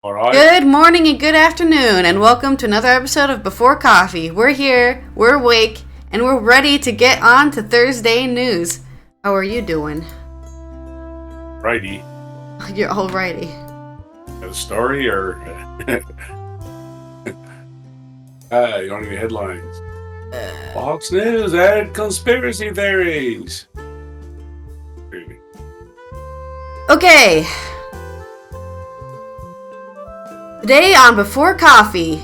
All right. Good morning and good afternoon, and welcome to another episode of Before Coffee. We're here, we're awake, and we're ready to get on to Thursday news. How are you doing? Righty. You're alrighty. Got a story or you want any headlines? Fox News added conspiracy theories. Okay. Today on Before Coffee,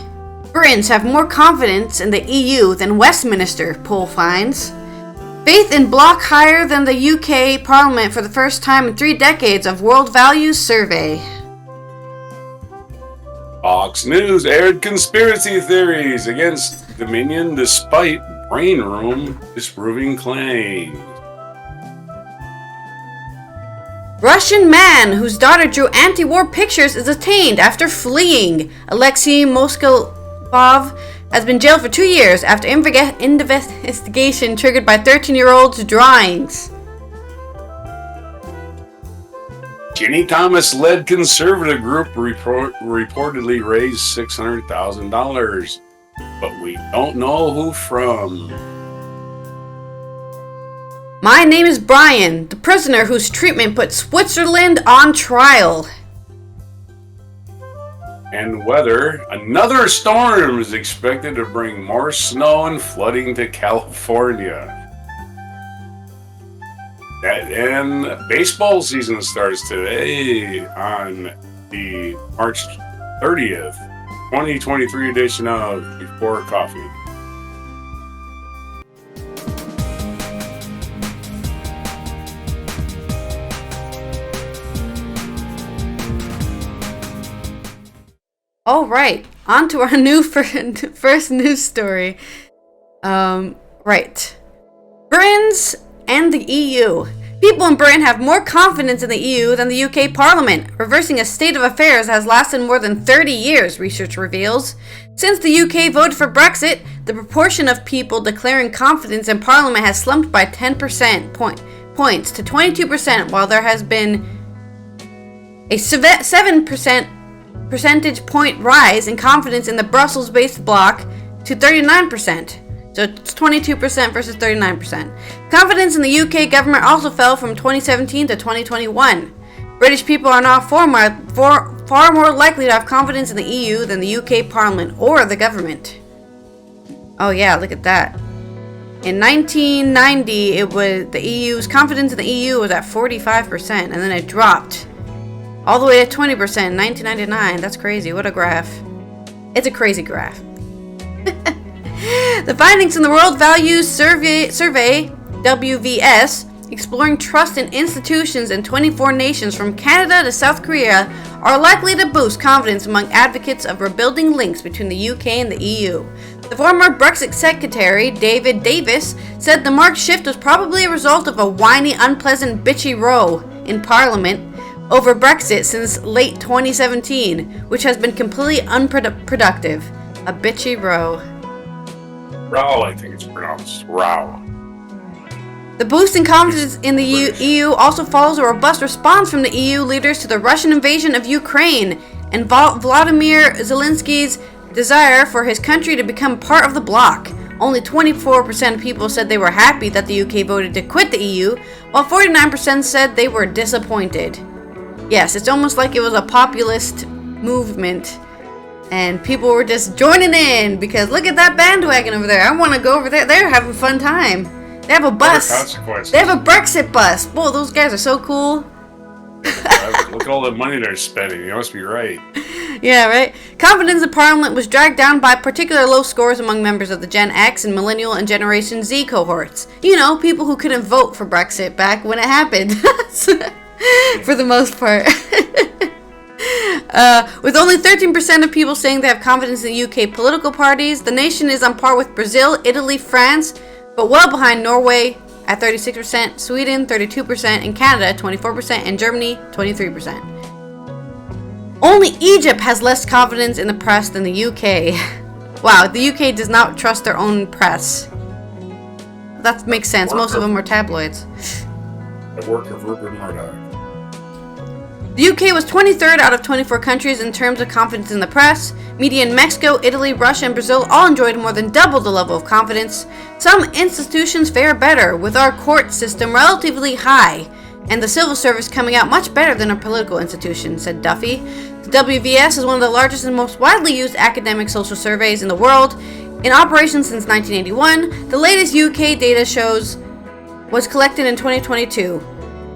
Britons have more confidence in the EU than Westminster, poll finds. Faith in bloc higher than the UK Parliament for the first time in 3 decades of World Values Survey. Fox News aired conspiracy theories against Dominion despite Brain Room disproving claims. Russian man whose daughter drew anti-war pictures is detained after fleeing. Alexei Moskov has been jailed for 2 years after investigation triggered by 13-year-old's drawings. Ginny Thomas-led conservative group reportedly raised $600,000, but we don't know who from. My name is Brian, the prisoner whose treatment put Switzerland on trial. And weather, another storm is expected to bring more snow and flooding to California. And baseball season starts today on the March 30th, 2023 edition of Before Coffee. All right, on to our new first news story. Right. Britons and the EU. People in Britain have more confidence in the EU than the UK Parliament, reversing a state of affairs that has lasted more than 30 years, research reveals. Since the UK voted for Brexit, the proportion of people declaring confidence in Parliament has slumped by 10% points to 22%, while there has been a 7% percentage point rise in confidence in the Brussels-based bloc to 39%. So it's 22% versus 39%. Confidence in the UK government also fell from 2017 to 2021. British people are now far more likely to have confidence in the EU than the UK Parliament or the government. Oh yeah, look at that. In 1990, it was the EU's confidence in the EU was at 45%, and then it dropped all the way to 20% in 1999. That's crazy. What a graph. It's a crazy graph. The findings in the World Values Survey, WVS, exploring trust in institutions in 24 nations from Canada to South Korea, are likely to boost confidence among advocates of rebuilding links between the UK and the EU. The former Brexit Secretary, David Davis, said the marked shift was probably a result of a whiny, unpleasant, bitchy row in Parliament over Brexit since late 2017, which has been completely unproductive. A bitchy row. Row, I think it's pronounced row. The boost in confidence in the EU also follows a robust response from the EU leaders to the Russian invasion of Ukraine and Vladimir Zelensky's desire for his country to become part of the bloc. Only 24% of people said they were happy that the UK voted to quit the EU, while 49% said they were disappointed. Yes, it's almost like it was a populist movement, and people were just joining in because look at that bandwagon over there. I want to go over there. They're having a fun time. They have a bus. They have a Brexit bus. Whoa, those guys are so cool. Look at all the money they're spending. You must be right. Yeah, right? Confidence in Parliament was dragged down by particular low scores among members of the Gen X and Millennial and Generation Z cohorts. You know, people who couldn't vote for Brexit back when it happened. For the most part. With only 13% of people saying they have confidence in the UK political parties, the nation is on par with Brazil, Italy, France, but well behind Norway at 36%, Sweden 32%, and Canada 24%, and Germany 23%. Only Egypt has less confidence in the press than the UK. Wow, the UK does not trust their own press. That makes sense. Most of them are tabloids. The work of Rupert Murdoch. The UK was 23rd out of 24 countries in terms of confidence in the press. Media in Mexico, Italy, Russia, and Brazil all enjoyed more than double the level of confidence. Some institutions fare better, with our court system relatively high, and the civil service coming out much better than our political institutions, said Duffy. The WVS is one of the largest and most widely used academic social surveys in the world. In operation since 1981, the latest UK data shows was collected in 2022.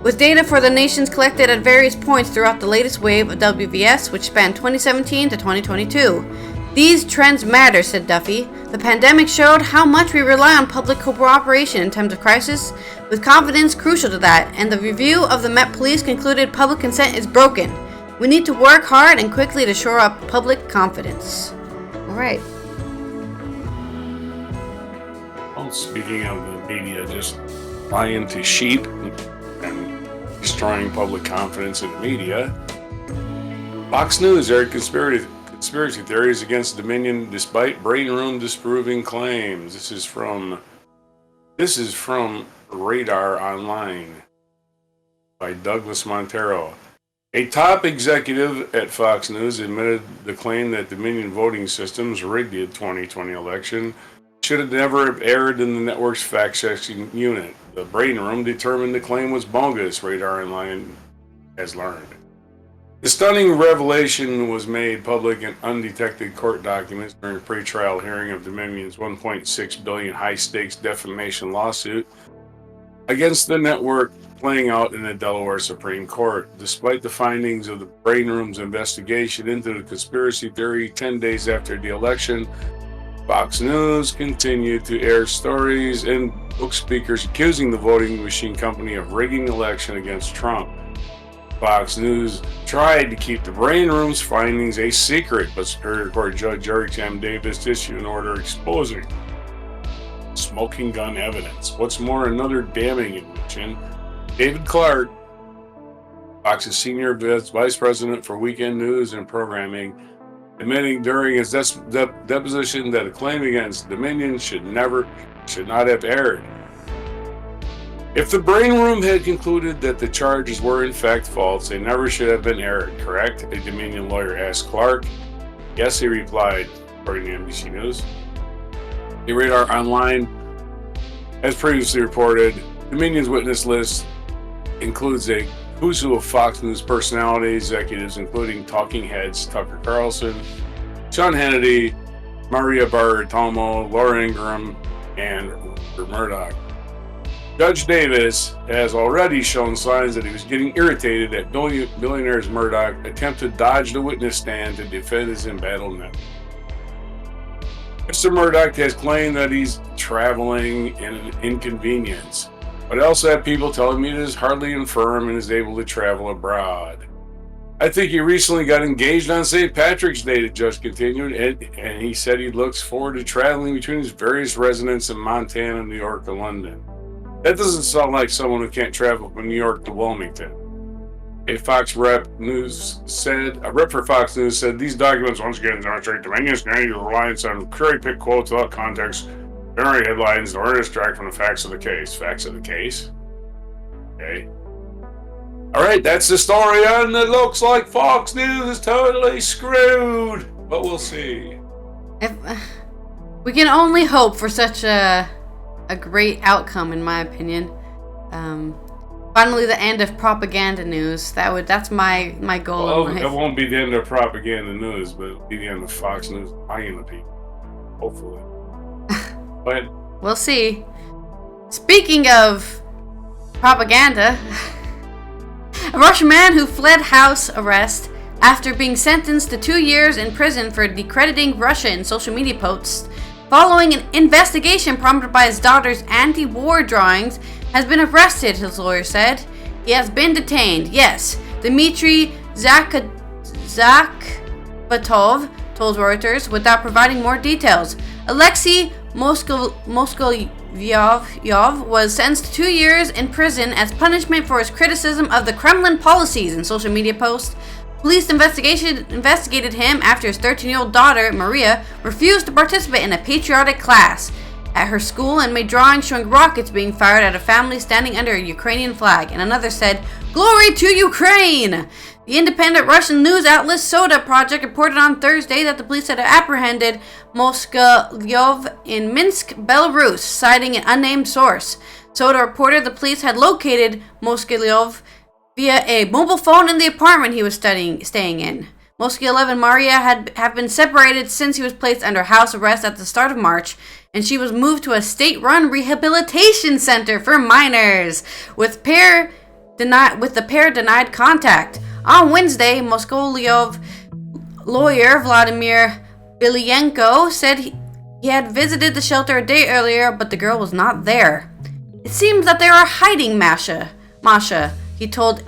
With data for the nations collected at various points throughout the latest wave of WVS, which spanned 2017 to 2022. These trends matter, said Duffy. The pandemic showed how much we rely on public cooperation in times of crisis, with confidence crucial to that, and the review of the Met Police concluded public consent is broken. We need to work hard and quickly to shore up public confidence. Alright. Well, speaking of the media just lying to sheep and destroying public confidence in the media, Fox News aired conspiracy theories against Dominion despite brain room disproving claims. This is from Radar Online by Douglas Montero. A top executive at Fox News admitted the claim that Dominion voting systems rigged the 2020 election should have never aired in the network's fact-checking unit. The brain room determined the claim was bogus, Radar Online has learned. The stunning revelation was made public in undetected court documents during a pre-trial hearing of Dominion's $1.6 billion high-stakes defamation lawsuit against the network playing out in the Delaware Supreme Court. Despite the findings of the brain room's investigation into the conspiracy theory 10 days after the election, Fox News continued to air stories and book speakers accusing the voting machine company of rigging the election against Trump. Fox News tried to keep the brain room's findings a secret, but Superior Court Judge Eric M. Davis issued an order exposing smoking gun evidence. What's more, another damning admission, David Clark, Fox's senior vice president for weekend news and programming, admitting during his deposition that a claim against Dominion should not have aired. If the brain room had concluded that the charges were in fact false, they never should have been aired, correct? A Dominion lawyer asked Clark. Yes, he replied, according to NBC News. The Radar Online has previously reported, Dominion's witness list includes a who's who of Fox News personality executives, including talking heads Tucker Carlson, Sean Hannity, Maria Bartiromo, Laura Ingraham, and Rupert Murdoch. Judge Davis has already shown signs that he was getting irritated that billionaires Murdoch attempted to dodge the witness stand to defend his embattled network. Mr. Murdoch has claimed that he's traveling in an inconvenience, but I also have people telling me that is hardly infirm and is able to travel abroad. I think he recently got engaged on St. Patrick's Day, the judge continued, and he said he looks forward to traveling between his various residences in Montana, New York, and London. That doesn't sound like someone who can't travel from New York to Wilmington. A rep for Fox News said these documents once again demonstrate Dominion's reliance on cherry-picked quotes without context, generate headlines, in order to distract from the facts of the case. Facts of the case? Okay. Alright, that's the story, and it looks like Fox News is totally screwed. But we'll see. We can only hope for such a great outcome, in my opinion. Finally, the end of propaganda news. That's my goal. Well, it won't be the end of propaganda news, but it'll be the end of Fox News lying to people. Hopefully. But we'll see. Speaking of propaganda, a Russian man who fled house arrest after being sentenced to 2 years in prison for decrediting Russia in social media posts following an investigation prompted by his daughter's anti-war drawings, has been arrested, his lawyer said. He has been detained, yes. Dmitry Zakbatov told Reuters without providing more details. Alexei Moskovyov was sentenced to 2 years in prison as punishment for his criticism of the Kremlin policies in social media posts. Police investigated him after his 13-year-old daughter, Maria, refused to participate in a patriotic class at her school and made drawings showing rockets being fired at a family standing under a Ukrainian flag, and another said, "Glory to Ukraine!" The independent Russian news outlet Soda Project reported on Thursday that the police had apprehended Moskalyov in Minsk, Belarus, citing an unnamed source. Soda reported the police had located Moskalyov via a mobile phone in the apartment he was staying in. Moskalyov and Maria have been separated since he was placed under house arrest at the start of March, and she was moved to a state-run rehabilitation center for minors, with the pair denied contact. On Wednesday, Moskalyov lawyer Vladimir Bilyenko said he had visited the shelter a day earlier, but the girl was not there. It seems that they are hiding Masha, he told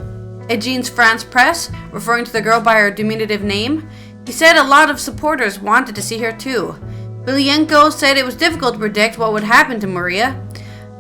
Agence France Presse, referring to the girl by her diminutive name. He said a lot of supporters wanted to see her too. Bilyenko said it was difficult to predict what would happen to Maria.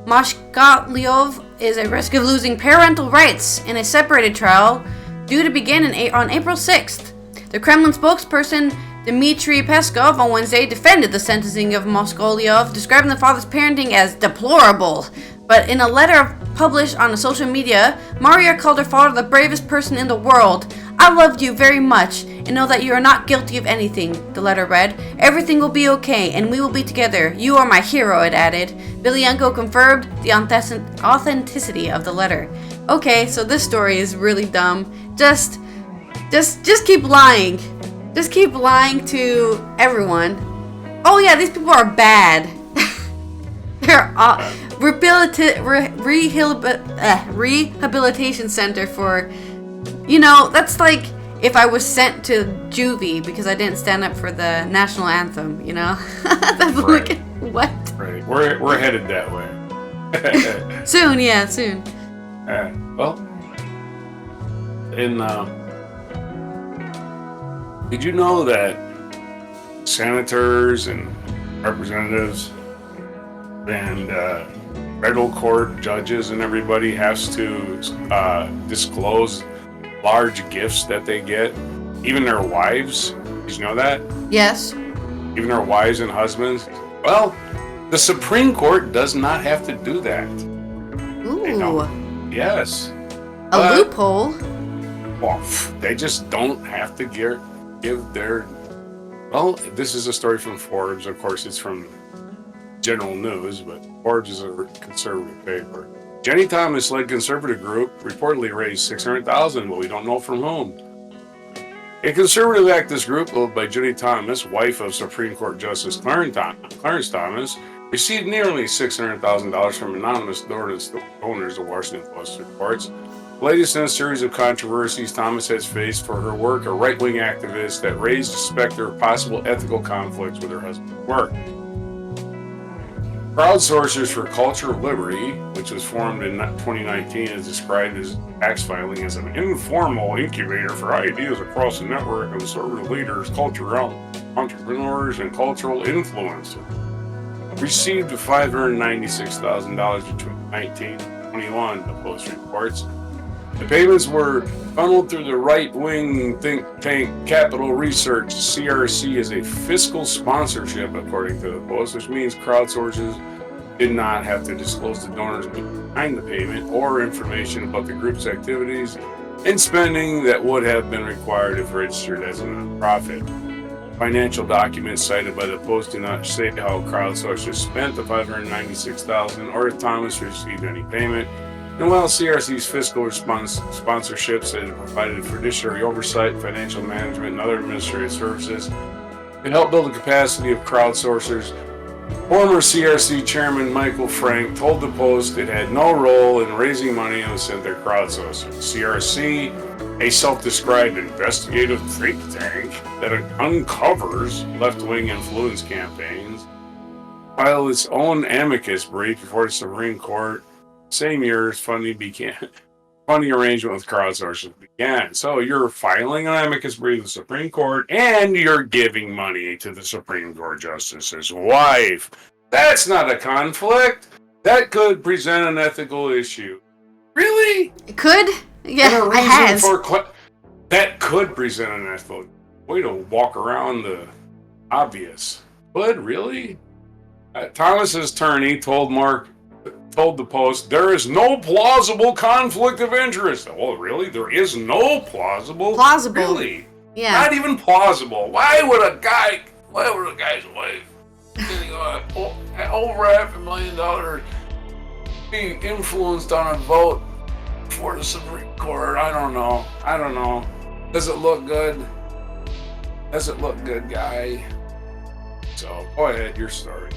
Moskalyov is at risk of losing parental rights in a separated trial due to begin on April 6th. The Kremlin spokesperson Dmitry Peskov on Wednesday defended the sentencing of Moskalyov, describing the father's parenting as deplorable. But in a letter published on social media, Maria called her father the bravest person in the world. I love you very much and know that you are not guilty of anything, the letter read. Everything will be okay and we will be together. You are my hero, it added. Bilyenko confirmed the authenticity of the letter. Okay, so this story is really dumb. Just keep lying. Just keep lying to everyone. Oh yeah, these people are bad. They're rehabilitation center for, that's like if I was sent to juvie because I didn't stand up for the national anthem, That's right. Like, what? Right. We're headed that way. Soon, yeah, soon. Did you know that senators and representatives and federal court judges and everybody has to disclose large gifts that they get, even their wives? Did you know that? Yes. Even their wives and husbands? Well, the Supreme Court does not have to do that. Ooh. Yes. A loophole. Well, they just don't have to give their... Well, this is a story from Forbes. Of course, it's from General News, but Forbes is a conservative paper. Jenny Thomas-led conservative group reportedly raised $600,000, but we don't know from whom. A conservative activist group led by Jenny Thomas, wife of Supreme Court Justice Clarence Thomas, received nearly $600,000 from anonymous donors, the Washington Post reports. The latest in a series of controversies Thomas has faced for her work, a right-wing activist that raised the specter of possible ethical conflicts with her husband's work. Crowdsourcers for Culture of Liberty, which was formed in 2019, is described as tax filing as an informal incubator for ideas across the network of conservative leaders, cultural entrepreneurs, and cultural influencers. Received $596,000 between 2019 and 2021, the Post reports. The payments were funneled through the right-wing think tank Capital Research. CRC is a fiscal sponsorship, according to the Post, which means crowdsourcers did not have to disclose the donors behind the payment or information about the group's activities and spending that would have been required if registered as a nonprofit. Financial documents cited by the Post do not say how crowdsourcers spent the $596,000 or if Thomas received any payment. And while CRC's fiscal sponsorships had provided fiduciary oversight, financial management, and other administrative services, it helped build the capacity of crowdsourcers. Former CRC chairman Michael Frank told the Post it had no role in raising money and sent their crowdsourcers. CRC, a self-described investigative think tank that uncovers left-wing influence campaigns, filed its own amicus brief before the Supreme Court. Same year as funding arrangement with crowdsourcers began. So you're filing an amicus brief with the Supreme Court and you're giving money to the Supreme Court Justice's wife. That's not a conflict. That could present an ethical issue. Really? It could? Yeah, it has. That could present an ethical way to walk around the obvious. Could, really? Thomas's attorney told Mark told the Post, there is no plausible conflict of interest. Oh, really? There is no plausible? Really? Yeah. Not even plausible. Why would a guy's wife getting over $500,000 being influenced on a vote for the Supreme Court? I don't know. Does it look good? Guy? So, go ahead, your story.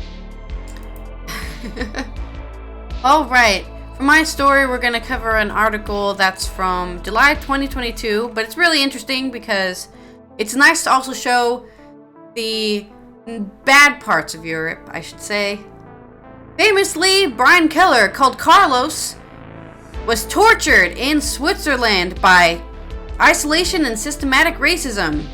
All right. For my story, we're going to cover an article that's from July 2022, but it's really interesting because it's nice to also show the bad parts of Europe, I should say. Famously, Brian Keller, called Carlos, was tortured in Switzerland by isolation and systematic racism.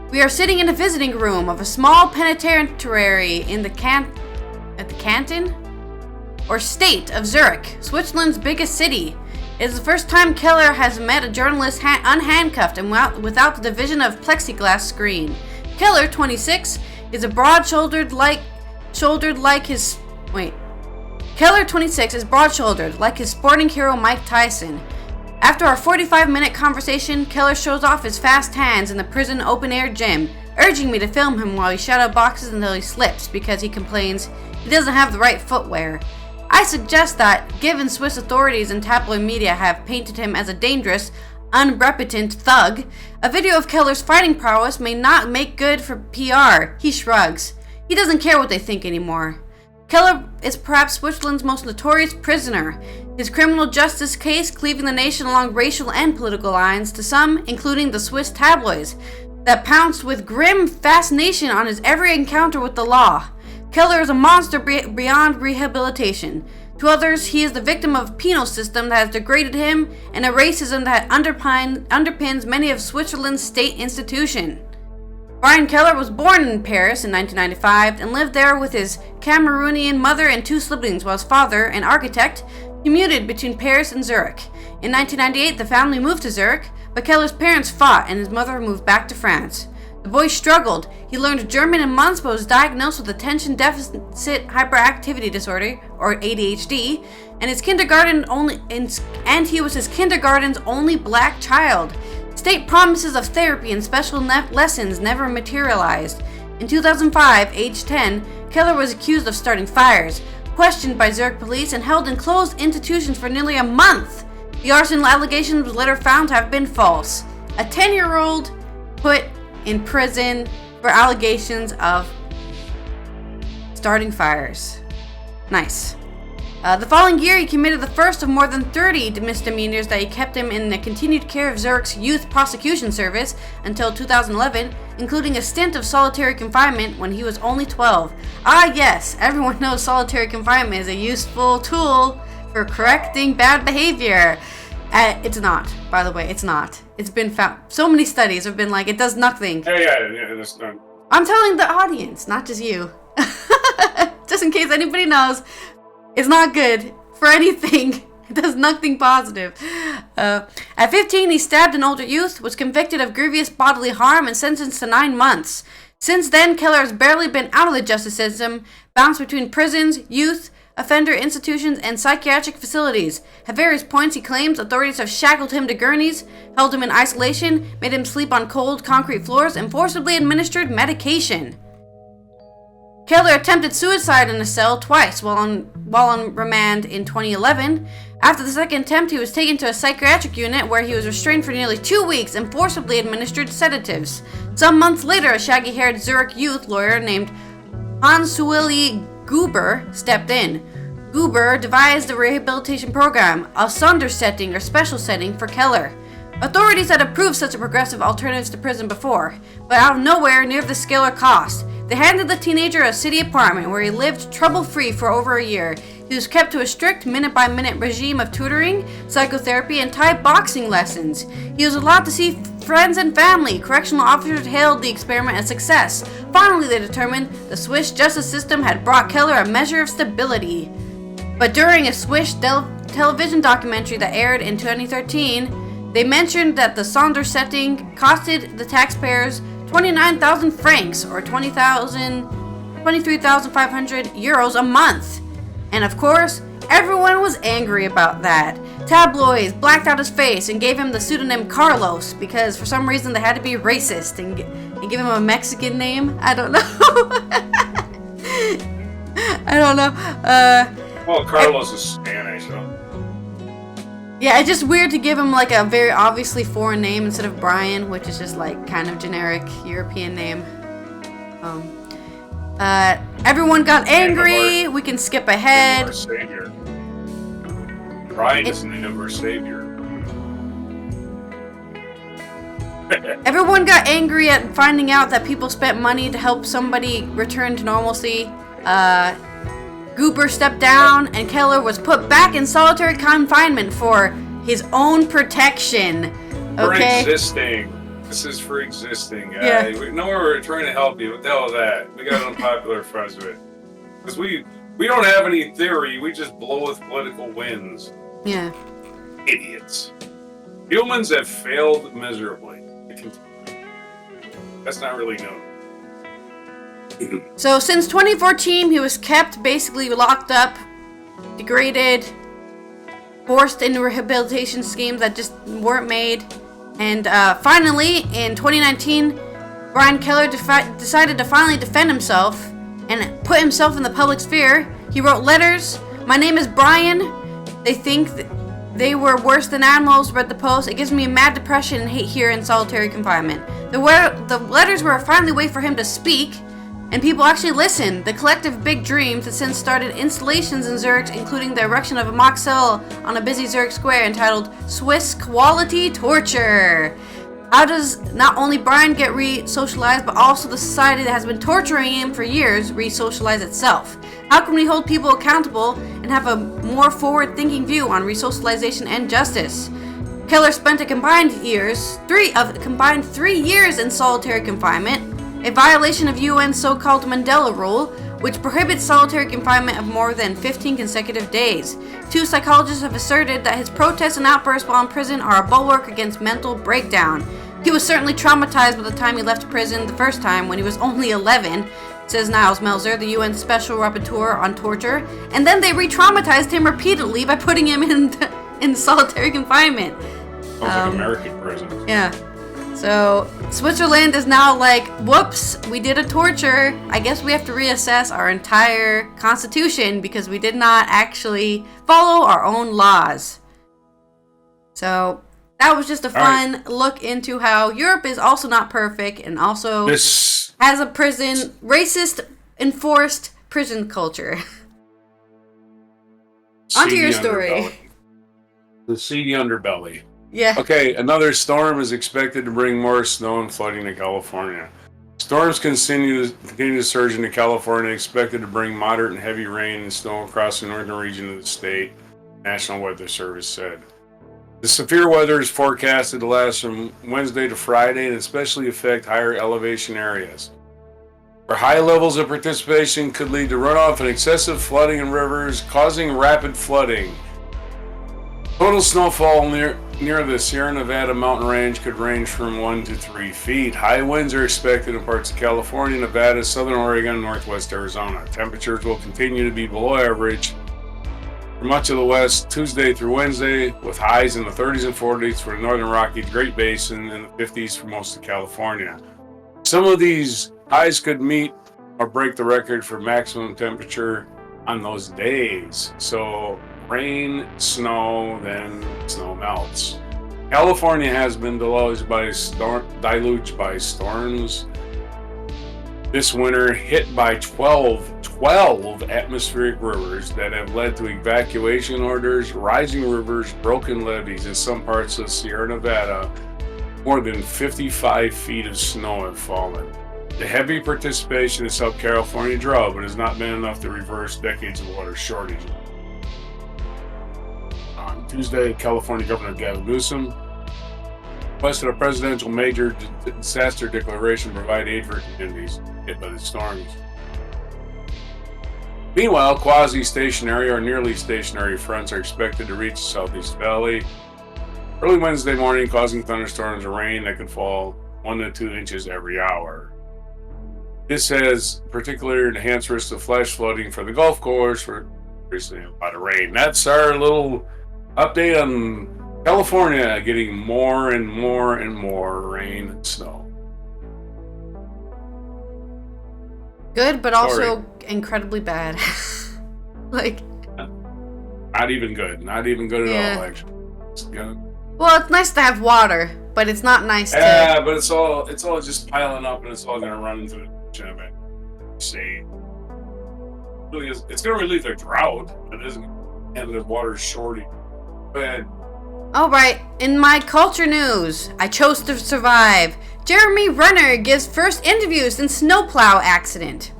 We are sitting in a visiting room of a small penitentiary in the canton or state of Zurich, Switzerland's biggest city. It is the first time Keller has met a journalist unhandcuffed and without the division of plexiglass screen. Keller, 26, is broad-shouldered like his sporting hero Mike Tyson. After our 45-minute conversation, Keller shows off his fast hands in the prison open-air gym, urging me to film him while he shadow boxes until he slips because he complains he doesn't have the right footwear. I suggest that, given Swiss authorities and tabloid media have painted him as a dangerous, unrepentant thug, a video of Keller's fighting prowess may not make good for PR. He shrugs. He doesn't care what they think anymore. Keller is perhaps Switzerland's most notorious prisoner, his criminal justice case cleaving the nation along racial and political lines, to some, including the Swiss tabloids, that pounced with grim fascination on his every encounter with the law. Keller is a monster beyond rehabilitation. To others, he is the victim of a penal system that has degraded him and a racism that underpins many of Switzerland's state institutions. Brian Keller was born in Paris in 1995 and lived there with his Cameroonian mother and two siblings, while his father, an architect, commuted between Paris and Zurich. In 1998, the family moved to Zurich, but Keller's parents fought and his mother moved back to France. The boy struggled. He learned German in months but was diagnosed with attention deficit hyperactivity disorder, or ADHD, and he was his kindergarten's only black child. State promises of therapy and special lessons never materialized. In 2005, age 10, Keller was accused of starting fires, questioned by Zurich police, and held in closed institutions for nearly a month. The arson allegations was later found to have been false. A 10-year-old put in prison for allegations of starting fires. Nice. The following year, he committed the first of more than 30 misdemeanors that kept him in the continued care of Zurich's Youth Prosecution Service until 2011, including a stint of solitary confinement when he was only 12. Ah yes, everyone knows solitary confinement is a useful tool for correcting bad behavior. It's not, by the way, it's not. It's been found. So many studies have been like, it does nothing. Yeah, that's not. I'm telling the audience, not just you. Just in case anybody knows. It's not good for anything. It does nothing positive. At 15, he stabbed an older youth, was convicted of grievous bodily harm, and sentenced to 9 months. Since then, Keller has barely been out of the justice system, bounced between prisons, youth, offender institutions, and psychiatric facilities. At various points, he claims authorities have shackled him to gurneys, held him in isolation, made him sleep on cold concrete floors, and forcibly administered medication. Keller attempted suicide in a cell twice while on remand in 2011. After the second attempt, he was taken to a psychiatric unit where he was restrained for nearly 2 weeks and forcibly administered sedatives. Some months later, a shaggy-haired Zurich youth lawyer named Hans-Willi Gruber stepped in. Gruber devised a rehabilitation program, a Sondersetting or special setting for Keller. Authorities had approved such a progressive alternatives to prison before, but out of nowhere near the scale or cost. They handed the teenager a city apartment where he lived trouble-free for over a year. He was kept to a strict minute-by-minute regime of tutoring, psychotherapy, and Thai boxing lessons. He was allowed to see friends and family. Correctional officers hailed the experiment as a success. Finally, they determined the Swiss justice system had brought Keller a measure of stability. But during a Swiss television documentary that aired in 2013, they mentioned that the Sondersetting costed the taxpayers 29,000 francs or 23,500 euros a month. And of course, everyone was angry about that. Tabloids blacked out his face and gave him the pseudonym Carlos because for some reason they had to be racist and give him a Mexican name. I don't know. I don't know. Well, Carlos is Spanish, though. Yeah, it's just weird to give him like a very obviously foreign name instead of Brian, which is just like kind of generic European name. Everyone got angry. We can skip ahead. Our savior. Brian is the name of our savior. Everyone got angry at finding out that people spent money to help somebody return to normalcy. Goober stepped down, and Keller was put back in solitary confinement for his own protection. Okay. For existing. This is for existing. Yeah. We know we're trying to help you. What the hell is that? We got unpopular friends with it. Because we don't have any theory. We just blow with political winds. Yeah. Idiots. Humans have failed miserably. That's not really known. So since 2014, he was kept basically locked up, degraded, forced into rehabilitation schemes that just weren't made. And finally, in 2019, Brian Keller decided to finally defend himself and put himself in the public sphere. He wrote letters. My name is Brian. They think they were worse than animals, read the post. It gives me mad depression and hate here in solitary confinement. The letters were finally a way for him to speak, and people actually listened. The collective big dreams that since started installations in Zurich, including the erection of a mock cell on a busy Zurich square entitled Swiss Quality Torture. How does not only Brian get re-socialized, but also the society that has been torturing him for years re-socialize itself? How can we hold people accountable and have a more forward-thinking view on re-socialization and justice? Keller spent a combined 3 years in solitary confinement, a violation of UN's so-called Mandela Rule, which prohibits solitary confinement of more than 15 consecutive days. 2 psychologists have asserted that his protests and outbursts while in prison are a bulwark against mental breakdown. He was certainly traumatized by the time he left prison the first time when he was only 11, says Niles Melzer, the UN Special Rapporteur on Torture, and then they re-traumatized him repeatedly by putting him in solitary confinement. Sounds like American prisons. Yeah. So, Switzerland is now like, whoops, we did a torture. I guess we have to reassess our entire constitution because we did not actually follow our own laws. So, that was just a fun look into how Europe is also not perfect and also has a racist, enforced prison culture. Onto your story. Underbelly. The seedy underbelly. Yeah. Okay, another storm is expected to bring more snow and flooding to California. Storms continue to surge into California, expected to bring moderate and heavy rain and snow across the northern region of the state, National Weather Service said. The severe weather is forecasted to last from Wednesday to Friday and especially affect higher elevation areas, where high levels of precipitation could lead to runoff and excessive flooding in rivers, causing rapid flooding. Total snowfall near the Sierra Nevada mountain range could range from 1 to 3 feet. High winds are expected in parts of California, Nevada, southern Oregon, and northwest Arizona. Temperatures will continue to be below average for much of the west Tuesday through Wednesday, with highs in the 30s and 40s for the northern Rockies, Great Basin, and the 50s for most of California. Some of these highs could meet or break the record for maximum temperature on those days. So rain, snow, then snow melts. California has been deluged by storms this winter, hit by 12 atmospheric rivers that have led to evacuation orders, rising rivers, broken levees in some parts of Sierra Nevada. More than 55 feet of snow have fallen. The heavy participation in South California drought, but has not been enough to reverse decades of water shortage. On Tuesday, California Governor Gavin Newsom requested a presidential major disaster declaration to provide aid for communities hit by the storms. Meanwhile, quasi-stationary or nearly stationary fronts are expected to reach the Southeast Valley early Wednesday morning, causing thunderstorms and rain that could fall 1 to 2 inches every hour. This has particularly enhanced risk of flash flooding for the Gulf coast, where Seriously, a lot of rain. That's our little update on California getting more and more and more rain and snow. Good, but also incredibly bad. Like, not even good. Not even good at all, actually. Well, it's nice to have water, but it's not nice to... Yeah, but it's all just piling up, and it's all going to run into the ocean of it. See, it's going to relieve the drought, but it isn't, and the water's shorting. But all right, in my culture news, I chose to survive. Jeremy Renner gives first interview since snowplow accident.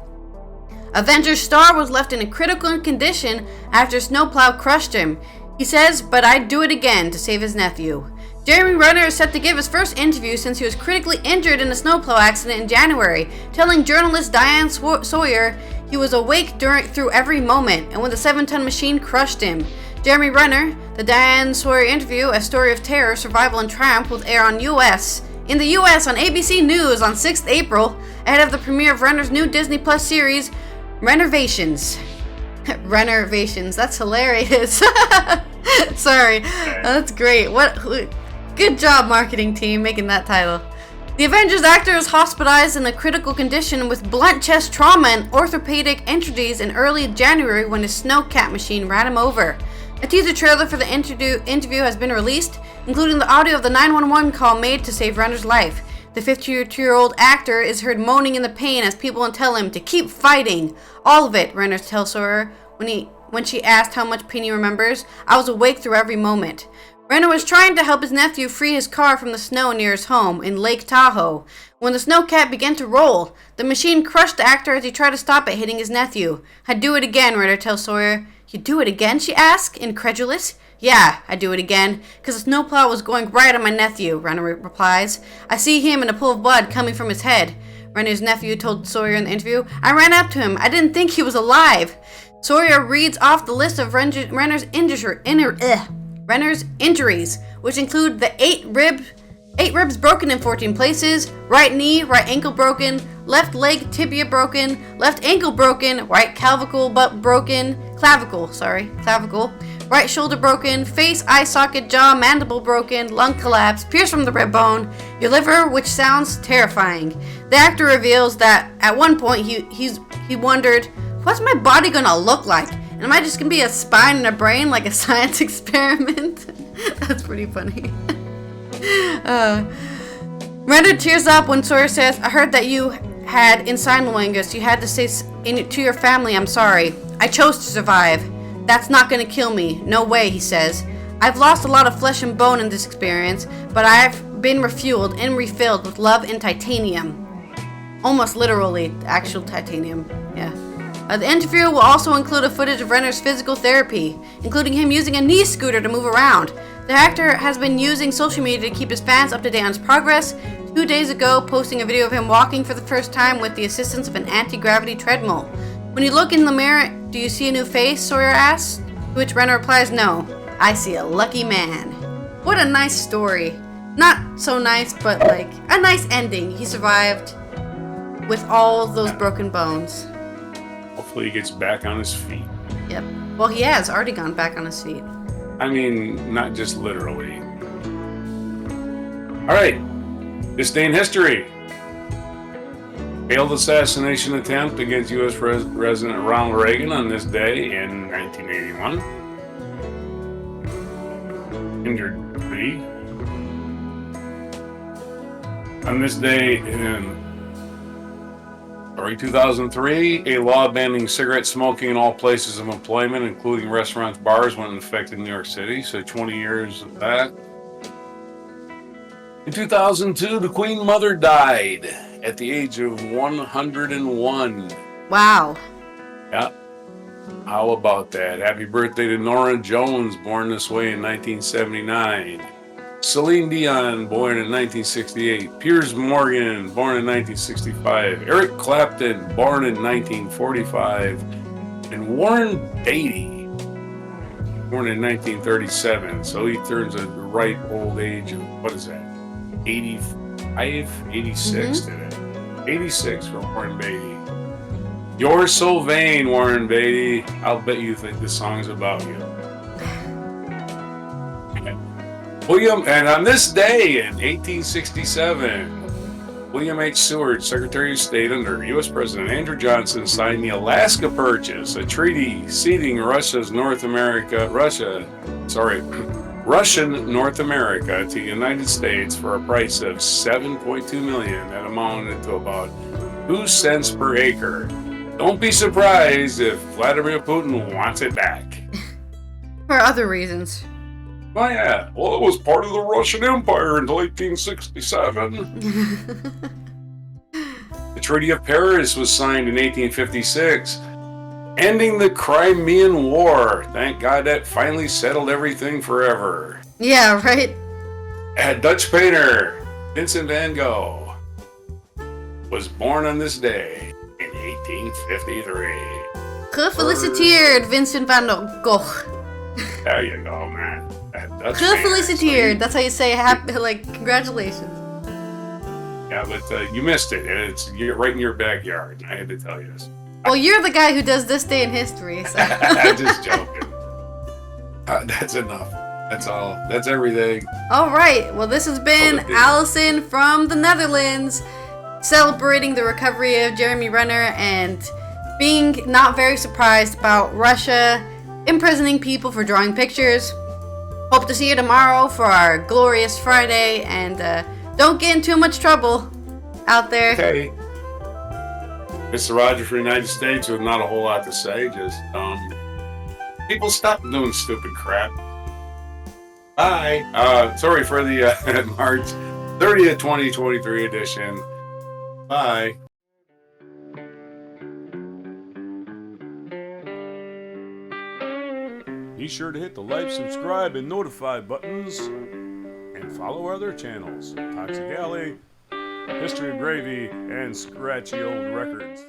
Avengers star was left in a critical condition after snowplow crushed him. He says, "But I'd do it again to save his nephew." Jeremy Renner is set to give his first interview since he was critically injured in a snowplow accident in January, telling journalist Diane Sawyer he was awake through every moment and when the 7-ton machine crushed him. Jeremy Renner, the Diane Sawyer interview, A Story of Terror, Survival and Triumph, will air in the U.S. on ABC News on 6th April, ahead of the premiere of Renner's new Disney Plus series, Renovations. Renovations, that's hilarious. Sorry, that's great. Good job, marketing team, making that title. The Avengers actor is hospitalized in a critical condition with blunt chest trauma and orthopedic injuries in early January when his snowcat machine ran him over. A teaser trailer for the interview has been released, including the audio of the 911 call made to save Renner's life. The 52-year-old actor is heard moaning in the pain as people tell him to keep fighting. All of it, Renner tells Sawyer when she asked how much pain he remembers. "I was awake through every moment." Renner was trying to help his nephew free his car from the snow near his home in Lake Tahoe when the snowcat began to roll. The machine crushed the actor as he tried to stop it hitting his nephew. "I'd do it again," Renner tells Sawyer. "You'd do it again?" she asked, incredulous. "Yeah, I'd do it again, because the snowplow was going right on my nephew," Renner replies. "I see him in a pool of blood coming from his head." Renner's nephew told Sawyer in the interview, "I ran up to him. I didn't think he was alive." Sawyer reads off the list of Renner's injuries, which include the 8 ribs broken in 14 places, right knee, right ankle broken, left leg tibia broken, left ankle broken, right clavicle, right shoulder broken, face, eye socket, jaw, mandible broken, lung collapse, pierced from the rib bone, your liver, which sounds terrifying. The actor reveals that at one point he wondered, "What's my body gonna look like? And am I just gonna be a spine and a brain like a science experiment?" That's pretty funny. Renner tears up when Sawyer says, "I heard that you had in sign language. You had to say to your family, 'I'm sorry. I chose to survive. That's not gonna kill me. No way,' he says. I've lost a lot of flesh and bone in this experience, but I've been refueled and refilled with love and titanium." Almost literally, actual titanium. Yeah. The interview will also include a footage of Renner's physical therapy, including him using a knee scooter to move around. The actor has been using social media to keep his fans up to date on his progress, 2 days ago posting a video of him walking for the first time with the assistance of an anti-gravity treadmill. "When you look in the mirror, do you see a new face?" Sawyer asks, to which Renner replies, "No, I see a lucky man." What a nice story. Not so nice, but like a nice ending. He survived with all those broken bones. Hopefully he gets back on his feet. Yep. Well, he has already gone back on his feet. I mean, not just literally. All right. This day in history. Failed assassination attempt against U.S. President Ronald Reagan on this day in 1981. Injured 3. On this day in 2003, a law banning cigarette smoking in all places of employment, including restaurants, bars, went into effect in New York City. So 20 years of that. In 2002, the Queen Mother died at the age of 101. Wow. Yeah. How about that? Happy birthday to Norah Jones, born this way in 1979. Celine Dion, born in 1968. Piers Morgan, born in 1965. Eric Clapton, born in 1945. And Warren Beatty, born in 1937. So he turns a ripe old age of, what is that, 85, 86 today. 86 for Warren Beatty. You're so vain, Warren Beatty. I'll bet you think this song's about you. William, and on this day in 1867, William H. Seward, Secretary of State under U.S. President Andrew Johnson, signed the Alaska Purchase, a treaty ceding Russian North America to the United States for a price of $7.2 million. That amounted to about 2 cents per acre. Don't be surprised if Vladimir Putin wants it back. For other reasons. Oh yeah, well, it was part of the Russian Empire until 1867. The Treaty of Paris was signed in 1856, ending the Crimean War. Thank God that finally settled everything forever. Yeah, right? A Dutch painter, Vincent van Gogh, was born on this day in 1853. Gefeliciteerd, Vincent van Gogh. There you go, man. Gefeliciteerd. That's how you say happy, like, congratulations. Yeah, but you missed it. You're right in your backyard. I had to tell you this. Well, you're the guy who does this day in history, so. I'm just joking. That's enough. That's all. That's everything. All right. Well, this has been Allison from the Netherlands, celebrating the recovery of Jeremy Renner and being not very surprised about Russia imprisoning people for drawing pictures. Hope to see you tomorrow for our glorious Friday, and don't get in too much trouble out there. Okay. Mr. Roger for the United States with not a whole lot to say. Just, people stop doing stupid crap. Bye. Sorry for the March 30th, 2023 edition. Bye. Be sure to hit the like, subscribe, and notify buttons, and follow our other channels, Toxic Alley, History of Gravy, and Scratchy Old Records.